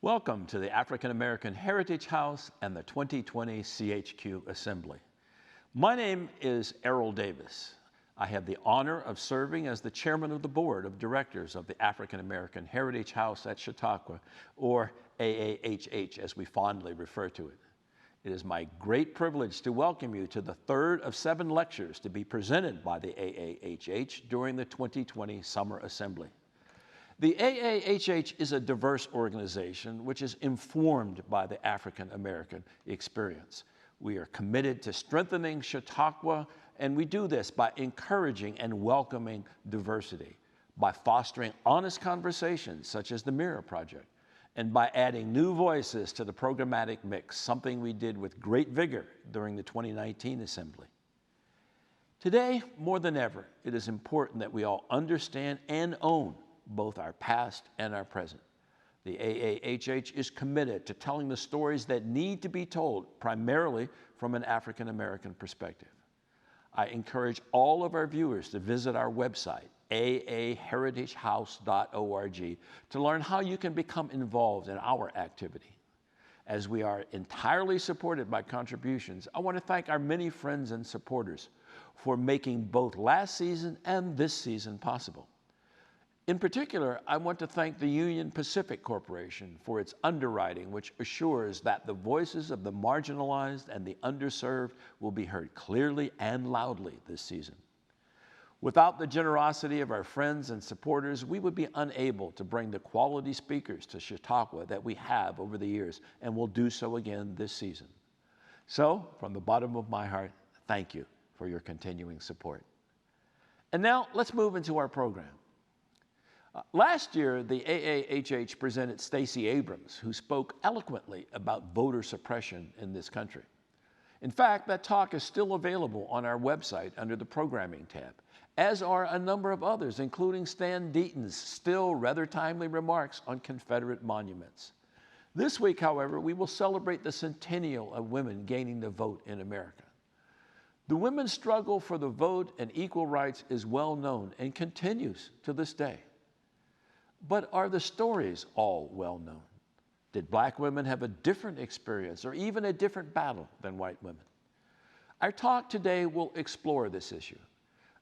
Welcome to the African American Heritage House and the 2020 CHQ Assembly. My name is Errol Davis. I have the honor of serving as the chairman of the board of directors of the African American Heritage House at Chautauqua, or AAHH as we fondly refer to it. It is my great privilege to welcome you to the third of 7 lectures to be presented by the AAHH during the 2020 Summer Assembly. The AAHH is a diverse organization which is informed by the African American experience. We are committed to strengthening Chautauqua, and we do this by encouraging and welcoming diversity, by fostering honest conversations such as the Mirror Project, and by adding new voices to the programmatic mix, something we did with great vigor during the 2019 Assembly. Today, more than ever, it is important that we all understand and own both our past and our present. The AAHH is committed to telling the stories that need to be told, primarily from an African American perspective. I encourage all of our viewers to visit our website, aaheritagehouse.org, to learn how you can become involved in our activity. As we are entirely supported by contributions, I want to thank our many friends and supporters for making both last season and this season possible. In particular, I want to thank the Union Pacific Corporation for its underwriting, which assures that the voices of the marginalized and the underserved will be heard clearly and loudly this season. Without the generosity of our friends and supporters, we would be unable to bring the quality speakers to Chautauqua that we have over the years, and will do so again this season. So, from the bottom of my heart, thank you for your continuing support. And now, let's move into our program. Last year, the AAHH presented Stacey Abrams, who spoke eloquently about voter suppression in this country. In fact, that talk is still available on our website under the Programming tab, as are a number of others, including Stan Deaton's still rather timely remarks on Confederate monuments. This week, however, we will celebrate the centennial of women gaining the vote in America. The women's struggle for the vote and equal rights is well known and continues to this day. But are the stories all well known? Did Black women have a different experience or even a different battle than white women? Our talk today will explore this issue.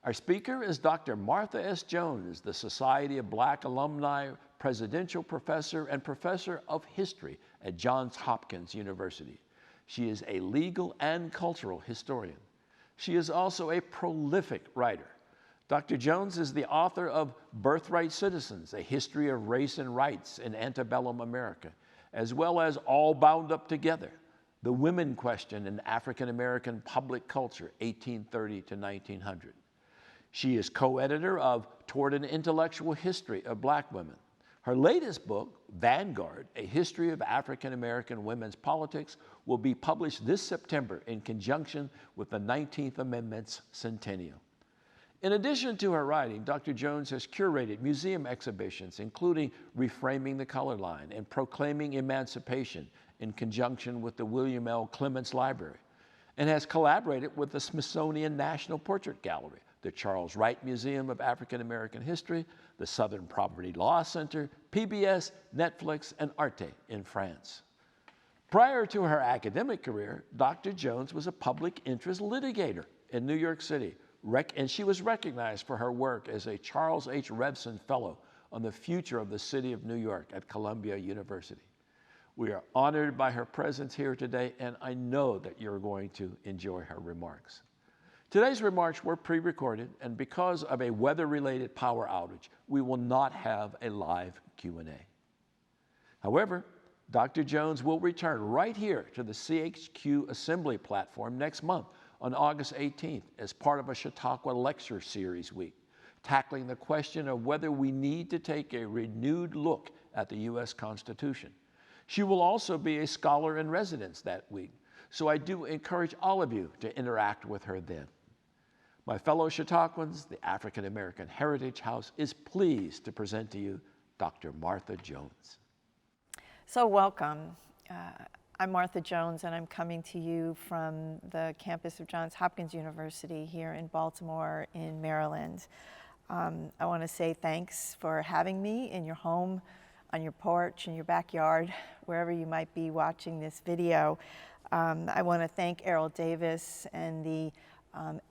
Our speaker is Dr. Martha S. Jones, the Society of Black Alumni Presidential Professor and Professor of History at Johns Hopkins University. She is a legal and cultural historian. She is also a prolific writer. Dr. Jones is the author of Birthright Citizens, A History of Race and Rights in Antebellum America, as well as All Bound Up Together, The Women Question in African American Public Culture, 1830 to 1900. She is co-editor of Toward an Intellectual History of Black Women. Her latest book, Vanguard, A History of African American Women's Politics, will be published this September in conjunction with the 19th Amendment's centennial. In addition to her writing, Dr. Jones has curated museum exhibitions, including Reframing the Color Line and Proclaiming Emancipation in conjunction with the William L. Clements Library, and has collaborated with the Smithsonian National Portrait Gallery, the Charles Wright Museum of African American History, the Southern Poverty Law Center, PBS, Netflix, and Arte in France. Prior to her academic career, Dr. Jones was a public interest litigator in New York City, and she was recognized for her work as a Charles H. Revson Fellow on the future of the city of New York at Columbia University. We are honored by her presence here today, and I know that you're going to enjoy her remarks. Today's remarks were pre-recorded, and because of a weather-related power outage, we will not have a live Q&A. However, Dr. Jones will return right here to the CHQ Assembly platform next month on August 18th as part of a Chautauqua Lecture Series week, tackling the question of whether we need to take a renewed look at the U.S. Constitution. She will also be a scholar in residence that week, so I do encourage all of you to interact with her then. My fellow Chautauquans, the African American Heritage House is pleased to present to you Dr. Martha Jones. So welcome. I'm Martha Jones, and I'm coming to you from the campus of Johns Hopkins University here in Baltimore in Maryland. I want to say thanks for having me in your home on your porch, in your backyard, wherever you might be watching this video. I want to thank Errol Davis and the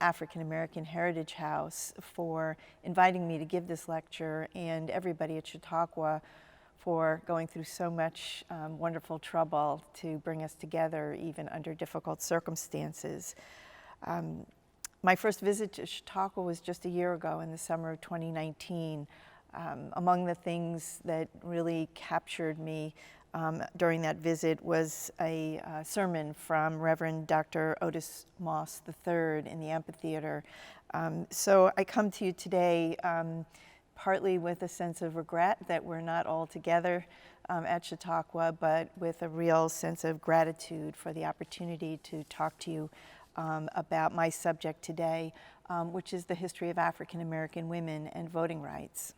African American Heritage House for inviting me to give this lecture, and everybody at Chautauqua for going through so much wonderful trouble to bring us together, even under difficult circumstances. My first visit to Chautauqua was just a year ago in the summer of 2019. Among the things that really captured me during that visit was a sermon from Reverend Dr. Otis Moss III in the amphitheater. So I come to you today partly with a sense of regret that we're not all together at Chautauqua, but with a real sense of gratitude for the opportunity to talk to you about my subject today, which is the history of African American women and voting rights.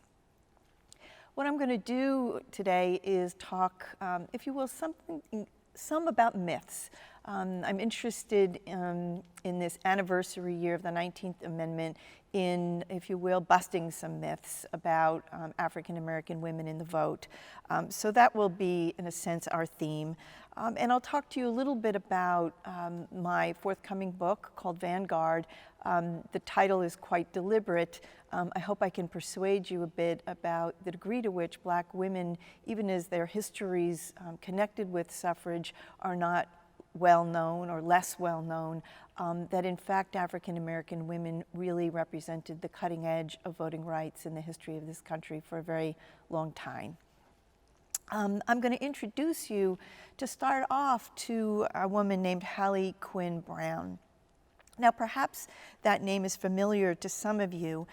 What I'm going to do today is talk, if you will, some about myths. I'm interested in this anniversary year of the 19th Amendment in, if you will, busting some myths about African American women in the vote. So that will be, in a sense, our theme. And I'll talk to you a little bit about my forthcoming book called Vanguard. The title is quite deliberate. I hope I can persuade you a bit about the degree to which Black women, even as their histories connected with suffrage are not well known or less well known, that in fact African American women really represented the cutting edge of voting rights in the history of this country for a very long time. I'm going to introduce you to start off to a woman named Hallie Quinn Brown. Now, perhaps that name is familiar to some of you,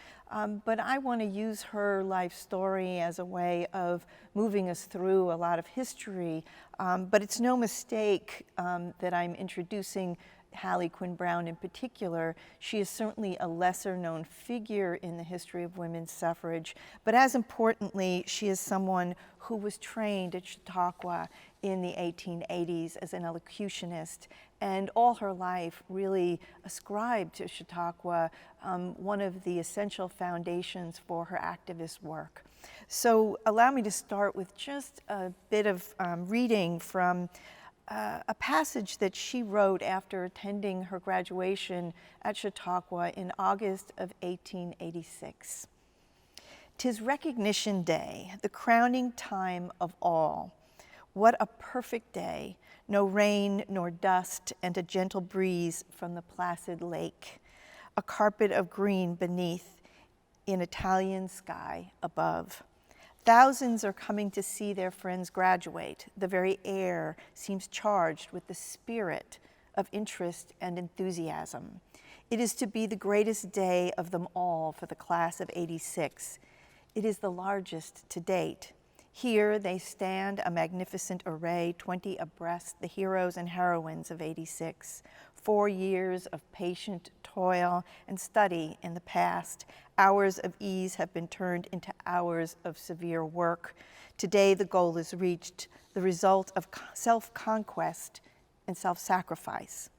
but I want to use her life story as a way of moving us through a lot of history. But it's no mistake that I'm introducing Hallie Quinn Brown in particular. She is certainly a lesser known figure in the history of women's suffrage, but as importantly, she is someone who was trained at Chautauqua in the 1880s as an elocutionist, and all her life really ascribed to Chautauqua one of the essential foundations for her activist work. So allow me to start with just a bit of reading from a passage that she wrote after attending her graduation at Chautauqua in August of 1886. "'Tis recognition day, the crowning time of all. What a perfect day, no rain nor dust, and a gentle breeze from the placid lake. A carpet of green beneath, in Italian sky above. Thousands are coming to see their friends graduate. The very air seems charged with the spirit of interest and enthusiasm. It is to be the greatest day of them all for the class of '86. It is the largest to date. Here they stand, a magnificent array, 20 abreast, the heroes and heroines of '86. 4 years of patient toil and study in the past. Hours of ease have been turned into hours of severe work. Today the goal is reached, the result of self-conquest and self-sacrifice."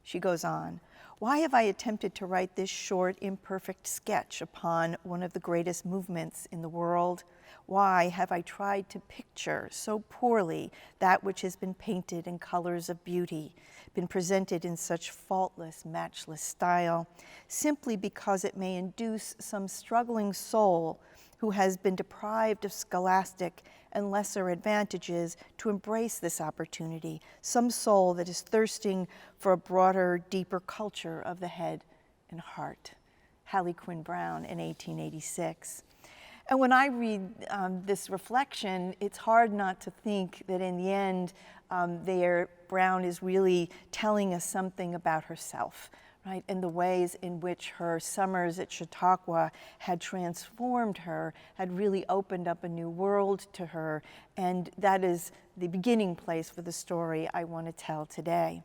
She goes on, "Why have I attempted to write this short, imperfect sketch upon one of the greatest movements in the world? Why have I tried to picture so poorly that which has been painted in colors of beauty, been presented in such faultless, matchless style? Simply because it may induce some struggling soul who has been deprived of scholastic and lesser advantages to embrace this opportunity, some soul that is thirsting for a broader, deeper culture of the head and heart." Hallie Quinn Brown in 1886. And when I read this reflection, it's hard not to think that in the end, Brown is really telling us something about herself, right? And the ways in which her summers at Chautauqua had transformed her, had really opened up a new world to her. And that is the beginning place for the story I want to tell today.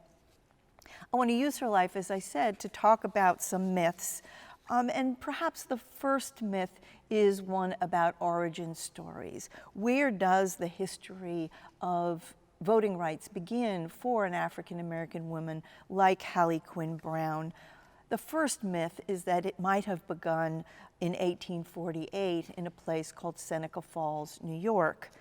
I want to use her life, as I said, to talk about some myths. And perhaps the first myth is one about origin stories. Where does the history of voting rights begin for an African American woman like Hallie Quinn Brown? The first myth is that it might have begun in 1848 in a place called Seneca Falls, New York.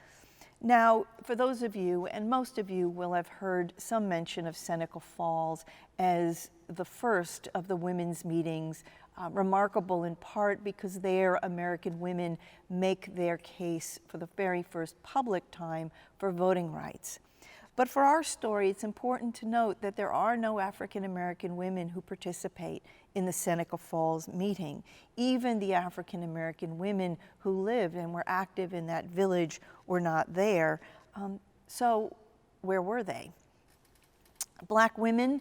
Now, for those of you, and most of you will have heard some mention of Seneca Falls as the first of the women's meetings, remarkable in part because there American women make their case for the very first public time for voting rights. But for our story, it's important to note that there are no African American women who participate in the Seneca Falls meeting. Even the African American women who lived and were active in that village were not there. So where were they? Black women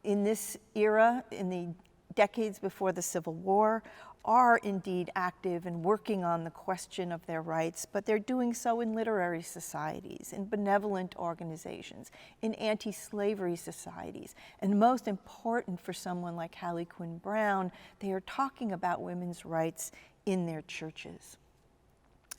in this era, in the decades before the Civil War, are indeed active and working on the question of their rights, but they're doing so in literary societies, in benevolent organizations, in anti-slavery societies, and most important for someone like Hallie Quinn Brown, they are talking about women's rights in their churches.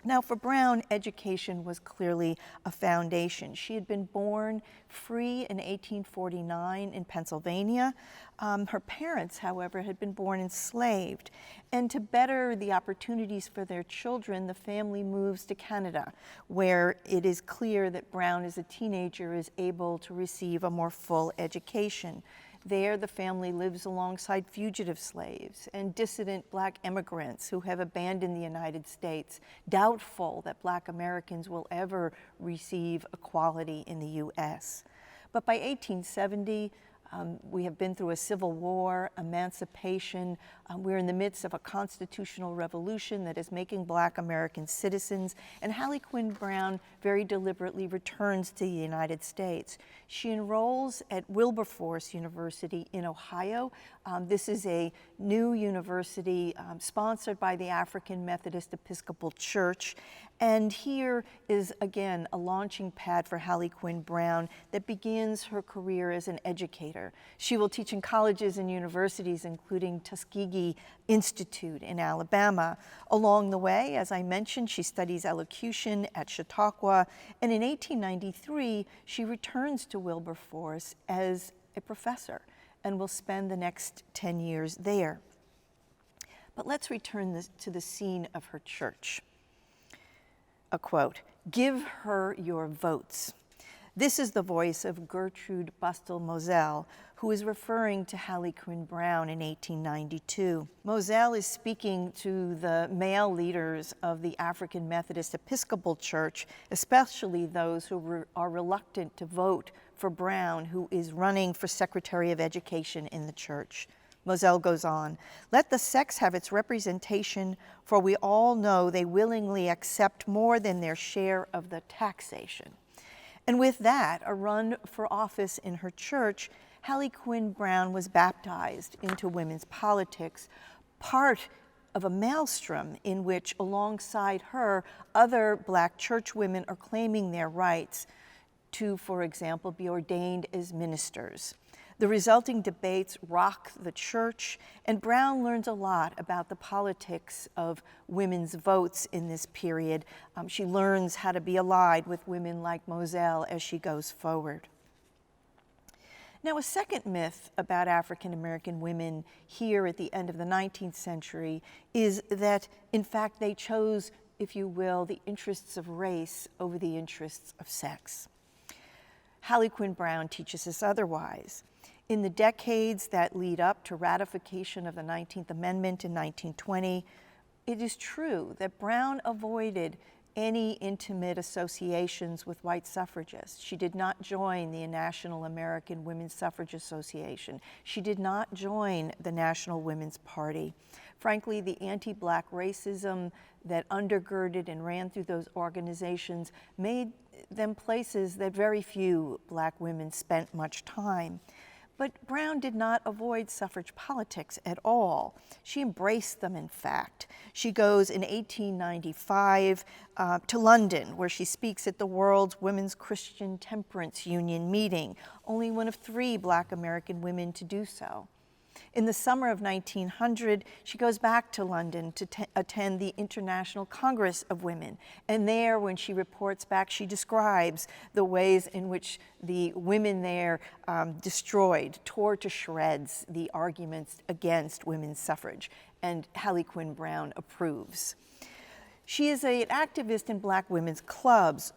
Now, for Brown, education was clearly a foundation. She had been born free in 1849 in Pennsylvania. Her parents, however, had been born enslaved. And to better the opportunities for their children, the family moves to Canada, where it is clear that Brown, as a teenager, is able to receive a more full education. There, the family lives alongside fugitive slaves and dissident Black immigrants who have abandoned the United States, doubtful that Black Americans will ever receive equality in the U.S. But by 1870, we have been through a civil war, emancipation. We're in the midst of a constitutional revolution that is making Black Americans citizens. And Hallie Quinn Brown very deliberately returns to the United States. She enrolls at Wilberforce University in Ohio. This is a new university sponsored by the African Methodist Episcopal Church. And here is, again, a launching pad for Hallie Quinn Brown that begins her career as an educator. She will teach in colleges and universities, including Tuskegee Institute in Alabama. Along the way, as I mentioned, she studies elocution at Chautauqua, and in 1893, she returns to Wilberforce as a professor and will spend the next 10 years there. But let's return to the scene of her church. A quote, "Give her your votes." This is the voice of Gertrude Bustle Moselle, who is referring to Hallie Quinn Brown in 1892. Moselle is speaking to the male leaders of the African Methodist Episcopal Church, especially those who are reluctant to vote for Brown, who is running for Secretary of Education in the church. Moselle goes on, "Let the sex have its representation, for we all know they willingly accept more than their share of the taxation." And with that, a run for office in her church, Hallie Quinn Brown was baptized into women's politics, part of a maelstrom in which, alongside her, other Black church women are claiming their rights to, for example, be ordained as ministers. The resulting debates rock the church, and Brown learns a lot about the politics of women's votes in this period. She learns how to be allied with women like Moselle as she goes forward. Now, a second myth about African American women here at the end of the 19th century is that, in fact, they chose, if you will, the interests of race over the interests of sex. Hallie Quinn Brown teaches us otherwise. In the decades that lead up to ratification of the 19th Amendment in 1920, it is true that Brown avoided any intimate associations with white suffragists. She did not join the National American Women's Suffrage Association. She did not join the National Women's Party. Frankly, the anti-Black racism that undergirded and ran through those organizations made them places that very few Black women spent much time. But Brown did not avoid suffrage politics at all. She embraced them, in fact. She goes in 1895 to London, where she speaks at the World's Women's Christian Temperance Union meeting, only one of 3 Black American women to do so. In the summer of 1900, she goes back to London to attend the International Congress of Women. And there, when she reports back, she describes the ways in which the women there destroyed, tore to shreds the arguments against women's suffrage. And Hallie Quinn Brown approves. She is an activist in Black women's clubs.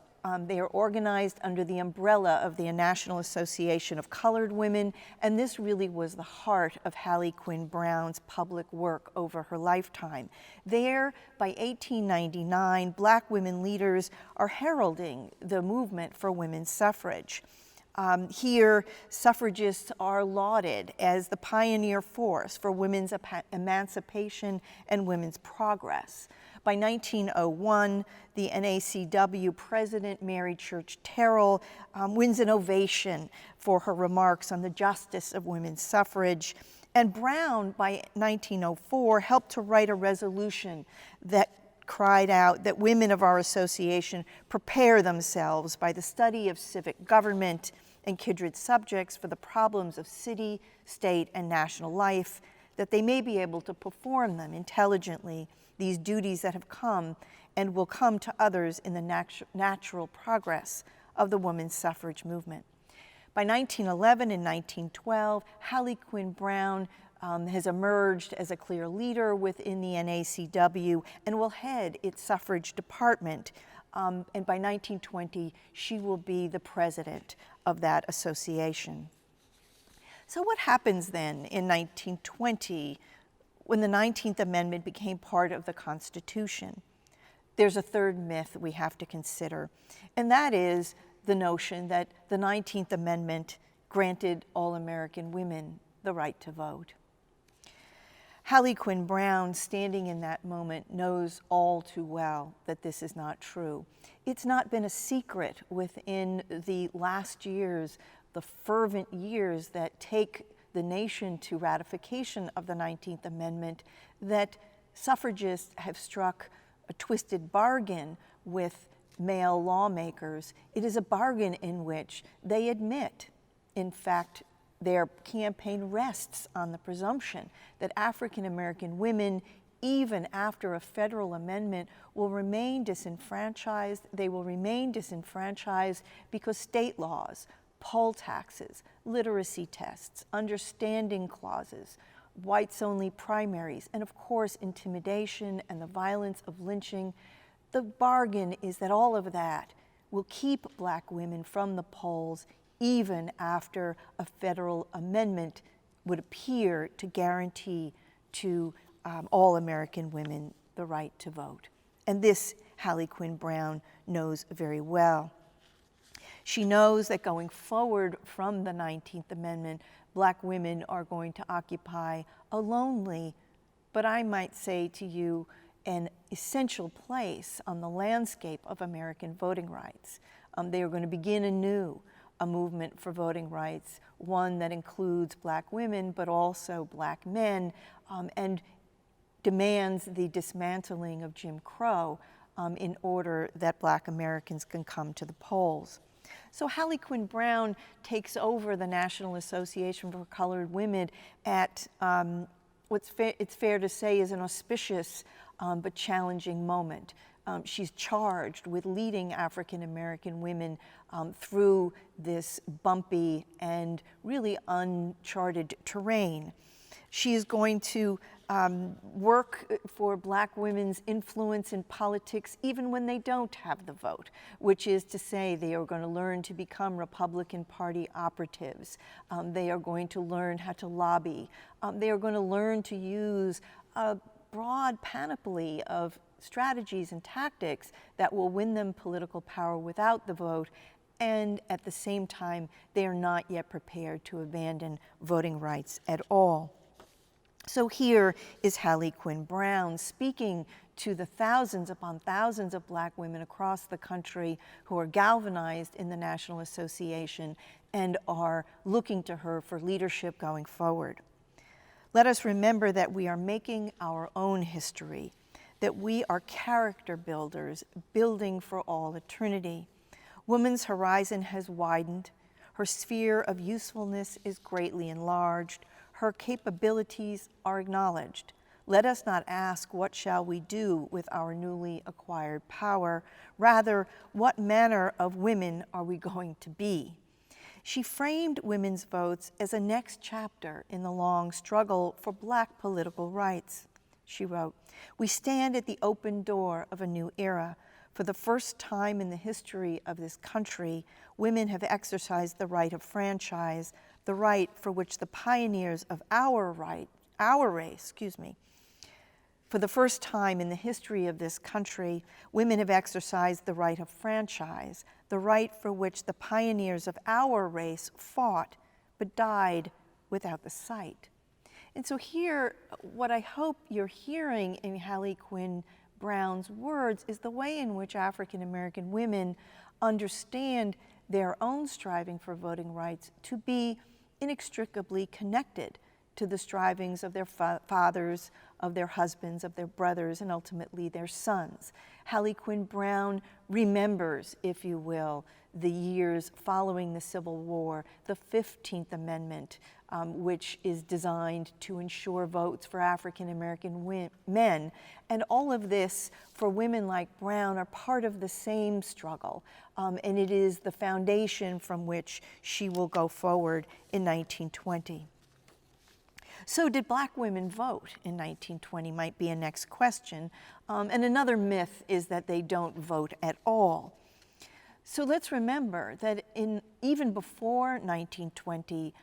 They are organized under the umbrella of the National Association of Colored Women, and this really was the heart of Hallie Quinn Brown's public work over her lifetime. There, by 1899, Black women leaders are heralding the movement for women's suffrage. Here, suffragists are lauded as the pioneer force for women's emancipation and women's progress. By 1901, the NACW president, Mary Church Terrell, wins an ovation for her remarks on the justice of women's suffrage. And Brown, by 1904, helped to write a resolution that cried out that women of our association prepare themselves by the study of civic government and kindred subjects for the problems of city, state, and national life, that they may be able to perform them intelligently, these duties that have come and will come to others in the natural progress of the women's suffrage movement. By 1911 and 1912, Hallie Quinn Brown has emerged as a clear leader within the NACW and will head its suffrage department. And by 1920, she will be the president of that association. So what happens then in 1920 when the 19th Amendment became part of the Constitution? There's a third myth we have to consider, and that is the notion that the 19th Amendment granted all American women the right to vote. Hallie Quinn Brown, standing in that moment, knows all too well that this is not true. It's not been a secret within the last years, the fervent years that take the nation to ratification of the 19th Amendment, that suffragists have struck a twisted bargain with male lawmakers. It is a bargain in which they admit, in fact, their campaign rests on the presumption that African American women, even after a federal amendment, will remain disenfranchised. They will remain disenfranchised because state laws, poll taxes, literacy tests, understanding clauses, whites-only primaries, and of course intimidation and the violence of lynching. The bargain is that all of that will keep Black women from the polls even after a federal amendment would appear to guarantee to all American women the right to vote. And this Hallie Quinn Brown knows very well. She knows that going forward from the 19th Amendment, Black women are going to occupy a lonely, but I might say to you, an essential place on the landscape of American voting rights. They are going to begin anew a movement for voting rights, one that includes Black women, but also Black men, and demands the dismantling of Jim Crow in order that Black Americans can come to the polls. So Hallie Quinn Brown takes over the National Association for Colored Women at it's fair to say is an auspicious but challenging moment. She's charged with leading African American women through this bumpy and really uncharted terrain. She is going to work for Black women's influence in politics even when they don't have the vote, which is to say they are going to learn to become Republican Party operatives. They are going to learn how to lobby. They are going to learn to use a broad panoply of strategies and tactics that will win them political power without the vote, and at the same time, they are not yet prepared to abandon voting rights at all. So here is Hallie Quinn Brown speaking to the thousands upon thousands of Black women across the country who are galvanized in the National Association and are looking to her for leadership going forward. Let us remember that we are making our own history, that we are character builders, building for all eternity. Woman's horizon has widened. Her sphere of usefulness is greatly enlarged. Her capabilities are acknowledged. Let us not ask, what shall we do with our newly acquired power? Rather, what manner of women are we going to be? She framed women's votes as a next chapter in the long struggle for Black political rights. She wrote, "We stand at the open door of a new era. For the first time in the history of this country, women have exercised the right of franchise, the right for which the pioneers of our race, For the first time in the history of this country, women have exercised the right of franchise, the right for which the pioneers of our race fought but died without the sight." And so here, what I hope you're hearing in Hallie Quinn Brown's words is the way in which African American women understand their own striving for voting rights to be inextricably connected to the strivings of their fathers, of their husbands, of their brothers, and ultimately their sons. Hallie Quinn Brown remembers, if you will, the years following the Civil War, the 15th Amendment, which is designed to ensure votes for African American men. And all of this, for women like Brown, are part of the same struggle. And it is the foundation from which she will go forward in 1920. So did Black women vote in 1920 might be a next question. And another myth is that they don't vote at all. So let's remember that even before 1920,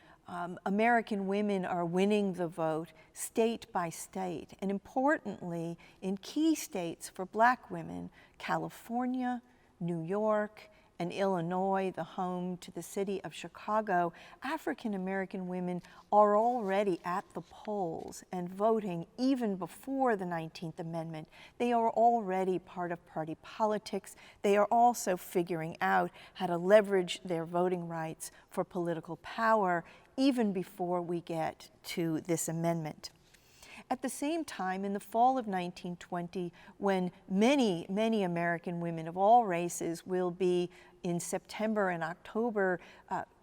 American women are winning the vote state by state. And importantly, in key states for Black women, California, New York, and Illinois, the home to the city of Chicago, African American women are already at the polls and voting even before the 19th Amendment. They are already part of party politics. They are also figuring out how to leverage their voting rights for political power even before we get to this amendment. At the same time, in the fall of 1920, when many, many American women of all races will be in September and October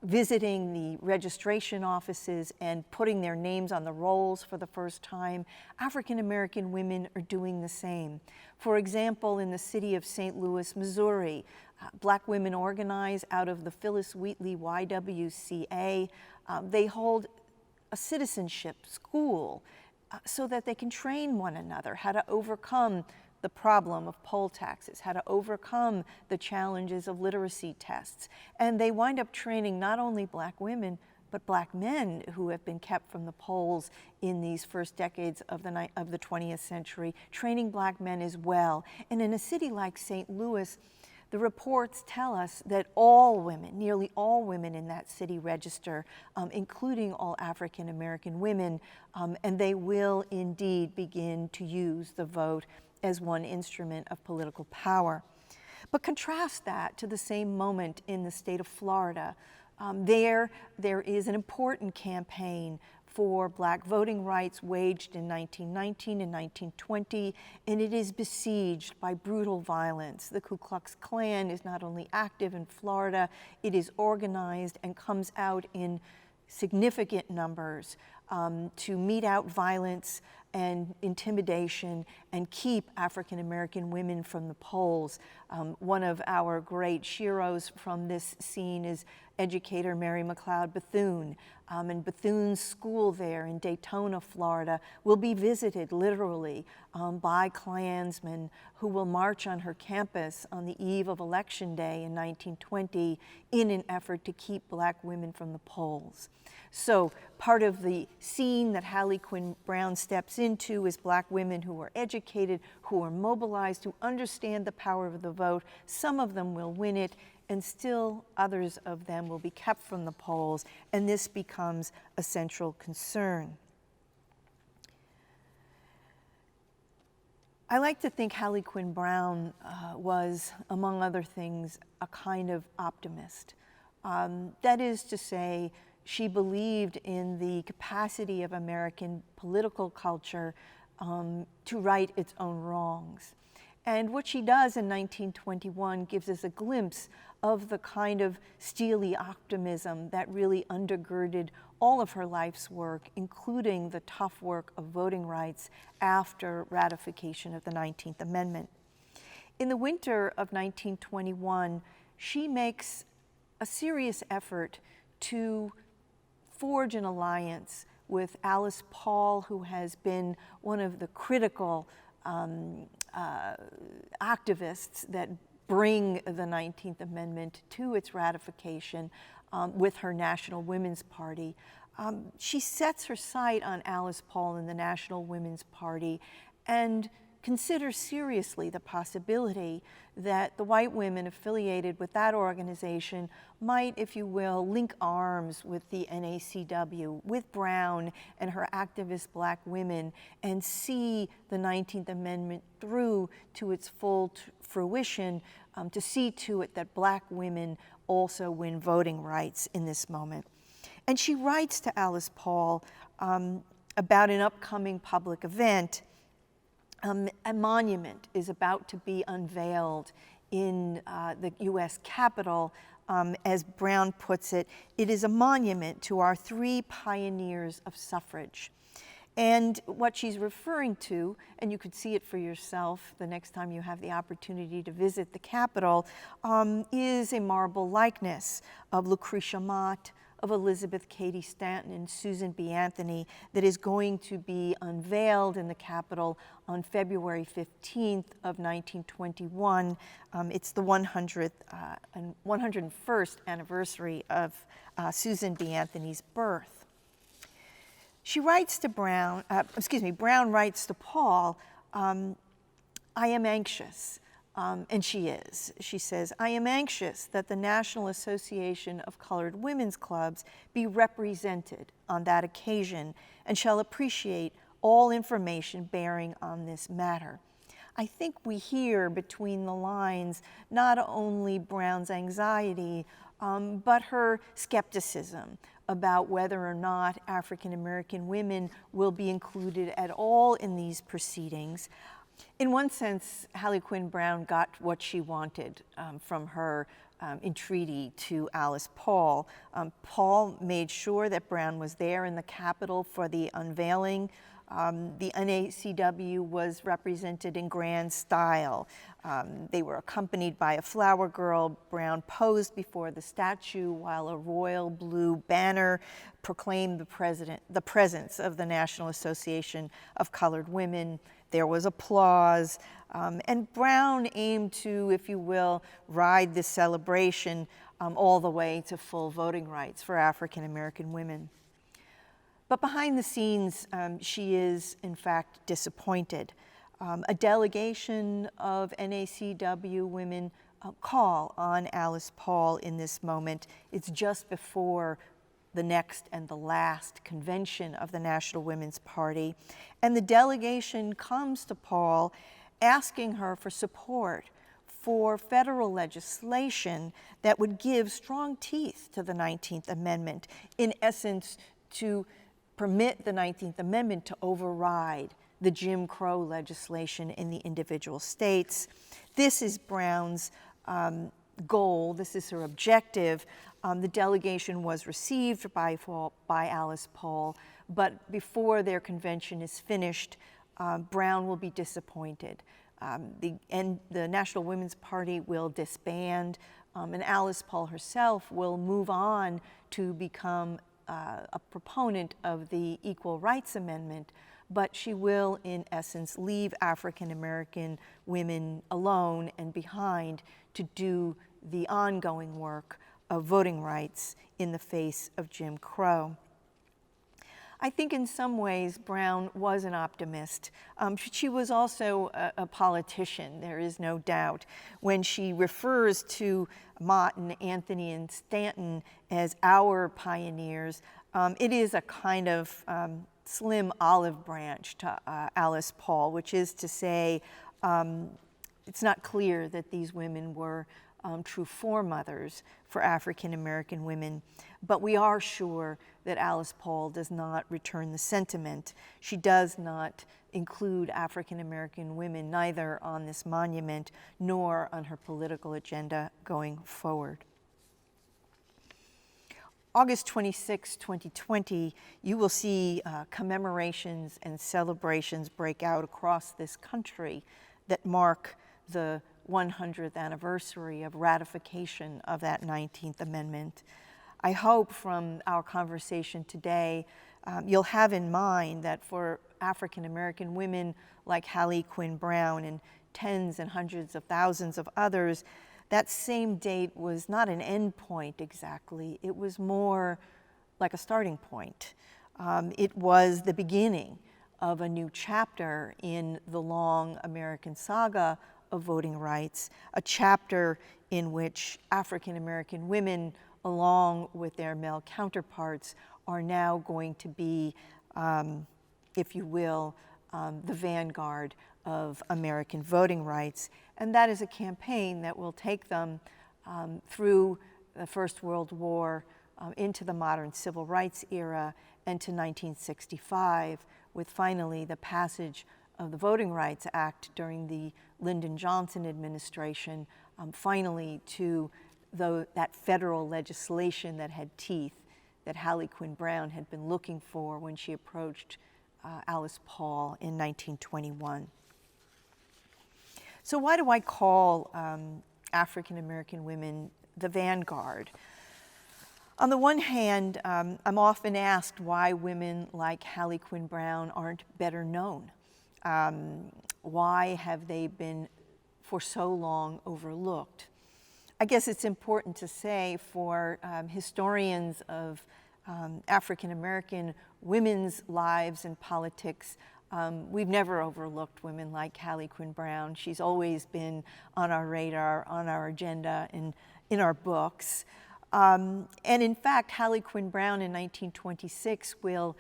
visiting the registration offices and putting their names on the rolls for the first time, African American women are doing the same. For example, in the city of St. Louis, Missouri, Black women organize out of the Phyllis Wheatley YWCA. They hold a citizenship school so that they can train one another how to overcome the problem of poll taxes, how to overcome the challenges of literacy tests. And they wind up training not only Black women, but Black men who have been kept from the polls in these first decades of the 20th century, training Black men as well. And in a city like St. Louis, the reports tell us that all women, nearly all women in that city register, including all African American women, and they will indeed begin to use the vote as one instrument of political power. But contrast that to the same moment in the state of Florida. There is an important campaign for Black voting rights waged in 1919 and 1920, and it is besieged by brutal violence. The Ku Klux Klan is not only active in Florida, it is organized and comes out in significant numbers to mete out violence and intimidation and keep African American women from the polls. One of our great sheroes from this scene is educator Mary McLeod Bethune. And Bethune's school there in Daytona, Florida, will be visited literally by Klansmen who will march on her campus on the eve of Election Day in 1920 in an effort to keep Black women from the polls. So part of the scene that Hallie Quinn Brown steps into is Black women who are educated, who are mobilized, who understand the power of the vote. Some of them will win it, and still others of them will be kept from the polls, and this becomes a central concern. I like to think Hallie Quinn Brown was, among other things, a kind of optimist. That is to say, she believed in the capacity of American political culture to right its own wrongs. And what she does in 1921 gives us a glimpse of the kind of steely optimism that really undergirded all of her life's work, including the tough work of voting rights after ratification of the 19th Amendment. In the winter of 1921, she makes a serious effort to forge an alliance with Alice Paul, who has been one of the critical activists that bring the 19th Amendment to its ratification with her National Women's Party. She sets her sight on Alice Paul and the National Women's Party and considers seriously the possibility that the white women affiliated with that organization might, if you will, link arms with the NACW, with Brown and her activist black women, and see the 19th Amendment through to its full fruition, to see to it that black women also win voting rights in this moment. And she writes to Alice Paul about an upcoming public event. A monument is about to be unveiled in the U.S. Capitol. As Brown puts it, it is a monument to our three pioneers of suffrage. And what she's referring to, and you could see it for yourself the next time you have the opportunity to visit the Capitol, is a marble likeness of Lucretia Mott, of Elizabeth Cady Stanton and Susan B. Anthony that is going to be unveiled in the Capitol on February 15th of 1921. It's the 101st anniversary of Susan B. Anthony's birth. She writes to Brown writes to Paul, I am anxious. And she is. She says, I am anxious that the National Association of Colored Women's Clubs be represented on that occasion and shall appreciate all information bearing on this matter. I think we hear between the lines not only Brown's anxiety, but her skepticism about whether or not African American women will be included at all in these proceedings. In one sense, Hallie Quinn Brown got what she wanted from her entreaty to Alice Paul. Paul made sure that Brown was there in the Capitol for the unveiling. The NACW was represented in grand style. They were accompanied by a flower girl. Brown posed before the statue while a royal blue banner proclaimed the presence of the National Association of Colored Women. There was applause, and Brown aimed to, if you will, ride this celebration all the way to full voting rights for African American women. But behind the scenes, she is, in fact, disappointed. A delegation of NACW women call on Alice Paul in this moment. It's just before the next and the last convention of the National Women's Party. And the delegation comes to Paul asking her for support for federal legislation that would give strong teeth to the 19th Amendment, in essence, to permit the 19th Amendment to override the Jim Crow legislation in the individual states. This is Brown's goal, this is her objective. The delegation was received by Alice Paul, but before their convention is finished, Brown will be disappointed. The National Women's Party will disband, and Alice Paul herself will move on to become a proponent of the Equal Rights Amendment, but she will, in essence, leave African American women alone and behind to do the ongoing work of voting rights in the face of Jim Crow. I think in some ways Brown was an optimist. She was also a politician, there is no doubt. When she refers to Mott and Anthony and Stanton as our pioneers, it is a kind of slim olive branch to Alice Paul, which is to say it's not clear that these women were true foremothers for African American women. But we are sure that Alice Paul does not return the sentiment. She does not include African American women neither on this monument nor on her political agenda going forward. August 26, 2020, you will see commemorations and celebrations break out across this country that mark the 100th anniversary of ratification of that 19th Amendment. I hope from our conversation today, you'll have in mind that for African American women like Hallie Quinn Brown and tens and hundreds of thousands of others, that same date was not an end point exactly. It was more like a starting point. It was the beginning of a new chapter in the long American saga of voting rights, a chapter in which African American women, along with their male counterparts, are now going to be, if you will, the vanguard of American voting rights. And that is a campaign that will take them through the First World War, into the modern civil rights era, and to 1965, with finally the passage of the Voting Rights Act during the Lyndon Johnson administration, finally to that federal legislation that had teeth that Hallie Quinn Brown had been looking for when she approached Alice Paul in 1921. So why do I call African American women the vanguard? On the one hand, I'm often asked why women like Hallie Quinn Brown aren't better known. Why have they been for so long overlooked? I guess it's important to say for historians of African American women's lives and politics, we've never overlooked women like Hallie Quinn Brown. She's always been on our radar, on our agenda, and in our books. And in fact, Hallie Quinn Brown in 1926 will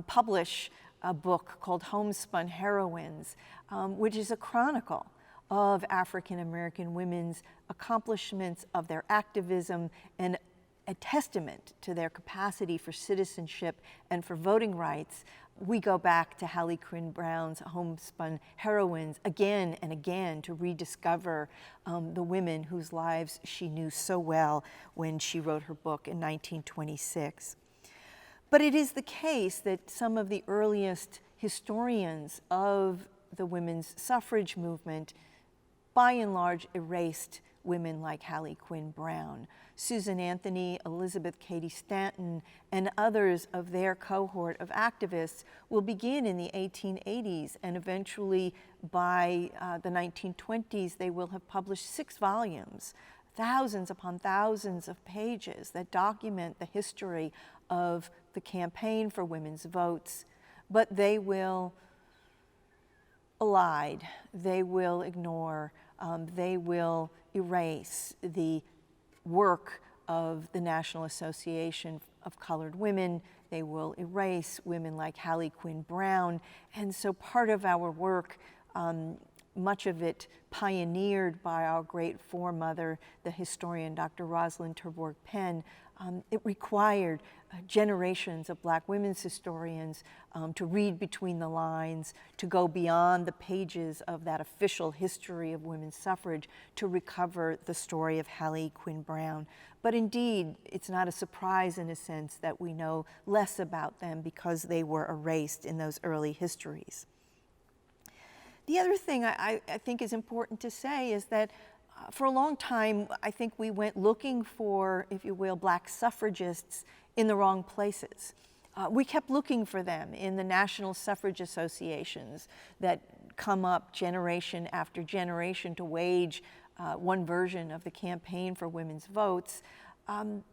publish a book called Homespun Heroines, which is a chronicle of African American women's accomplishments, of their activism, and a testament to their capacity for citizenship and for voting rights. We go back to Hallie Quinn Brown's Homespun Heroines again and again to rediscover the women whose lives she knew so well when she wrote her book in 1926. But it is the case that some of the earliest historians of the women's suffrage movement by and large erased women like Hallie Quinn Brown. Susan Anthony, Elizabeth Cady Stanton, and others of their cohort of activists will begin in the 1880s, and eventually by the 1920s they will have published 6 volumes, thousands upon thousands of pages that document the history of the campaign for women's votes. But they will elide, they will ignore, they will erase the work of the National Association of Colored Women. They will erase women like Hallie Quinn Brown. And so part of our work, much of it pioneered by our great foremother, the historian Dr. Rosalind Terborg Penn, it required generations of Black women's historians to read between the lines, to go beyond the pages of that official history of women's suffrage to recover the story of Hallie Quinn Brown. But indeed, it's not a surprise in a sense that we know less about them because they were erased in those early histories. The other thing I think is important to say is that for a long time, I think we went looking for, if you will, Black suffragists in the wrong places. We kept looking for them in the national suffrage associations that come up generation after generation to wage one version of the campaign for women's votes.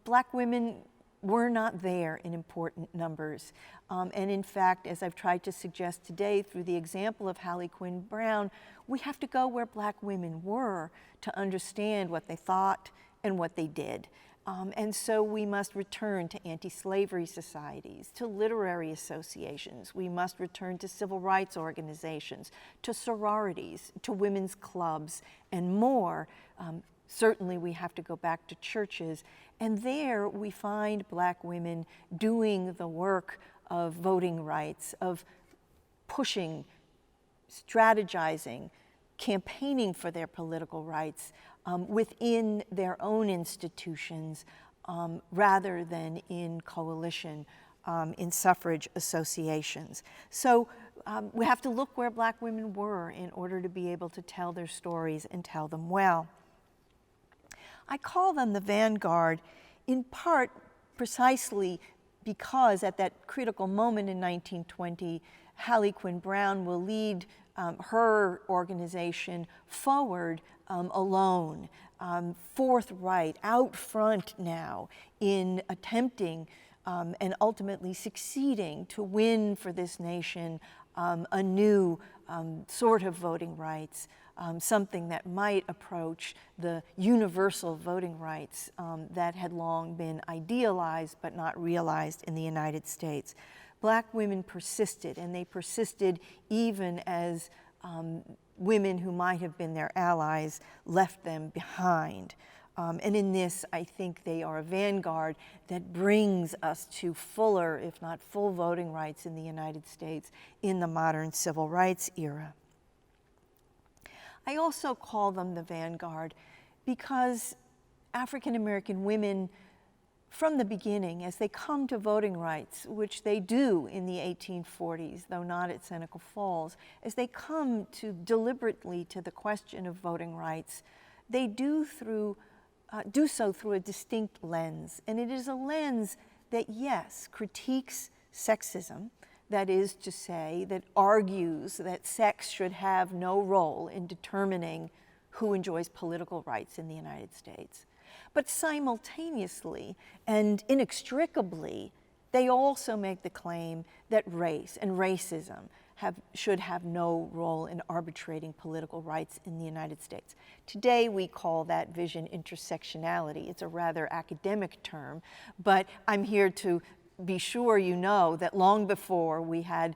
Black women were not there in important numbers. And in fact, as I've tried to suggest today through the example of Hallie Quinn Brown, we have to go where Black women were to understand what they thought and what they did. And so we must return to anti-slavery societies, to literary associations. We must return to civil rights organizations, to sororities, to women's clubs, and more, Certainly we have to go back to churches, and there we find Black women doing the work of voting rights, of pushing, strategizing, campaigning for their political rights within their own institutions rather than in coalition, in suffrage associations. So we have to look where Black women were in order to be able to tell their stories and tell them well. I call them the vanguard in part precisely because at that critical moment in 1920, Hallie Quinn Brown will lead her organization forward alone, forthright, out front now in attempting and ultimately succeeding to win for this nation a new sort of voting rights, something that might approach the universal voting rights that had long been idealized but not realized in the United States. Black women persisted, and they persisted even as women who might have been their allies left them behind. And in this, I think they are a vanguard that brings us to fuller, if not full, voting rights in the United States in the modern civil rights era. I also call them the vanguard because African American women, from the beginning, as they come to voting rights, which they do in the 1840s, though not at Seneca Falls, as they come to deliberately to the question of voting rights, they do so through a distinct lens. And it is a lens that, yes, critiques sexism, that is to say, that argues that sex should have no role in determining who enjoys political rights in the United States. But simultaneously and inextricably, they also make the claim that race and racism should have no role in arbitrating political rights in the United States. Today, we call that vision intersectionality. It's a rather academic term, but I'm here to be sure you know that long before we had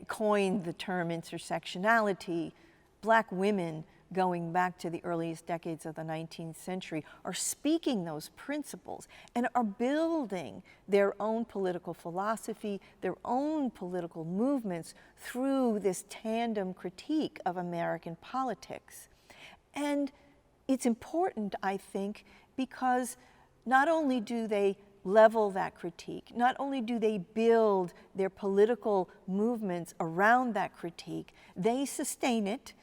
coined the term intersectionality, Black women, going back to the earliest decades of the 19th century, are speaking those principles and are building their own political philosophy, their own political movements through this tandem critique of American politics. And it's important, I think, because not only do they level that critique, not only do they build their political movements around that critique, they sustain it,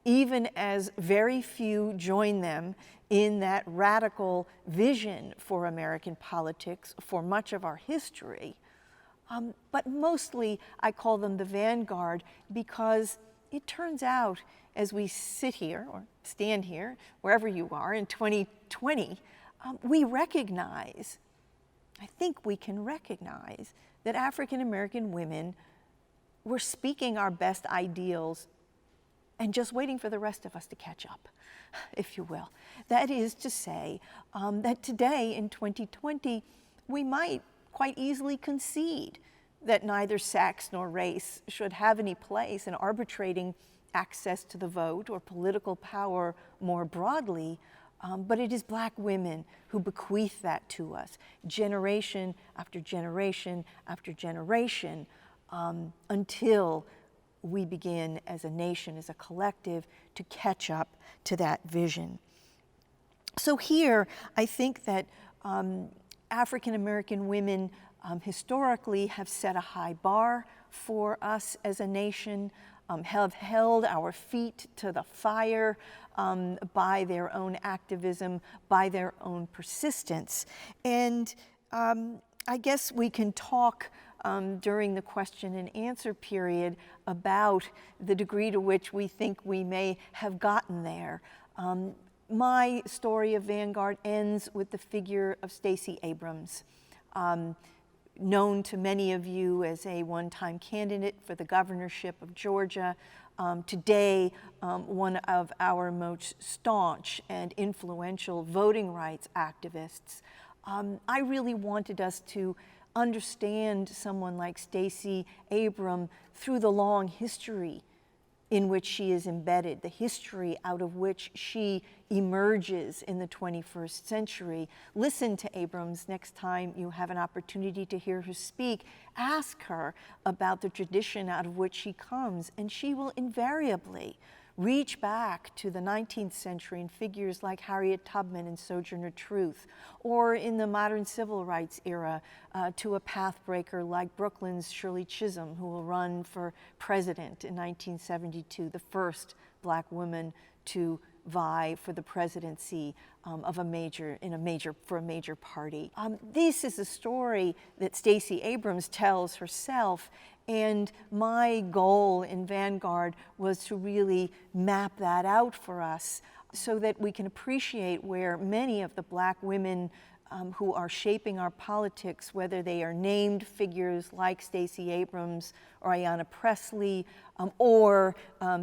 even as very few join them in that radical vision for American politics for much of our history. But mostly I call them the vanguard because it turns out as we sit here or stand here, wherever you are in 2020, we recognize, I think we can recognize that African American women were speaking our best ideals and just waiting for the rest of us to catch up, if you will. That is to say that today in 2020, we might quite easily concede that neither sex nor race should have any place in arbitrating access to the vote or political power more broadly, but it is Black women who bequeath that to us, generation after generation after generation, until we begin as a nation, as a collective, to catch up to that vision. So here, I think that African American women historically have set a high bar for us as a nation, have held our feet to the fire by their own activism, by their own persistence. And I guess we can talk during the question and answer period about the degree to which we think we may have gotten there. My story of vanguard ends with the figure of Stacey Abrams, known to many of you as a one-time candidate for the governorship of Georgia, today one of our most staunch and influential voting rights activists. I really wanted us to understand someone like Stacey Abrams through the long history in which she is embedded, the history out of which she emerges in the 21st century. Listen to Abrams next time you have an opportunity to hear her speak. Ask her about the tradition out of which she comes, and she will invariably reach back to the 19th century and figures like Harriet Tubman and Sojourner Truth, or in the modern civil rights era, to a pathbreaker like Brooklyn's Shirley Chisholm, who will run for president in 1972, the first Black woman to vie for the presidency for a major party. This is a story that Stacey Abrams tells herself, and my goal in Vanguard was to really map that out for us so that we can appreciate where many of the Black women who are shaping our politics, whether they are named figures like Stacey Abrams or Ayanna Pressley, or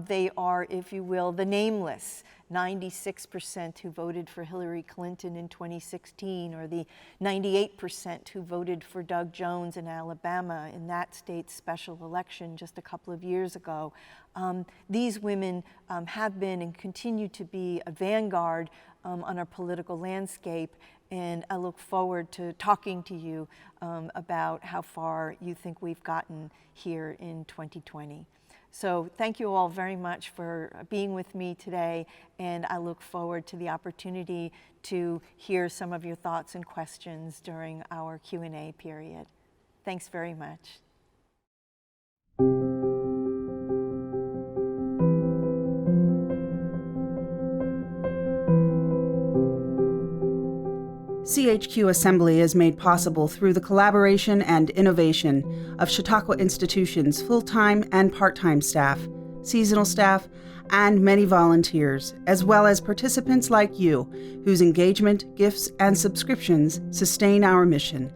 they are, if you will, the nameless 96% who voted for Hillary Clinton in 2016, or the 98% who voted for Doug Jones in Alabama in that state's special election just a couple of years ago. These women have been and continue to be a vanguard on our political landscape, and I look forward to talking to you about how far you think we've gotten here in 2020. So thank you all very much for being with me today, and I look forward to the opportunity to hear some of your thoughts and questions during our Q&A period. Thanks very much. CHQ Assembly is made possible through the collaboration and innovation of Chautauqua Institution's full-time and part-time staff, seasonal staff, and many volunteers, as well as participants like you, whose engagement, gifts, and subscriptions sustain our mission.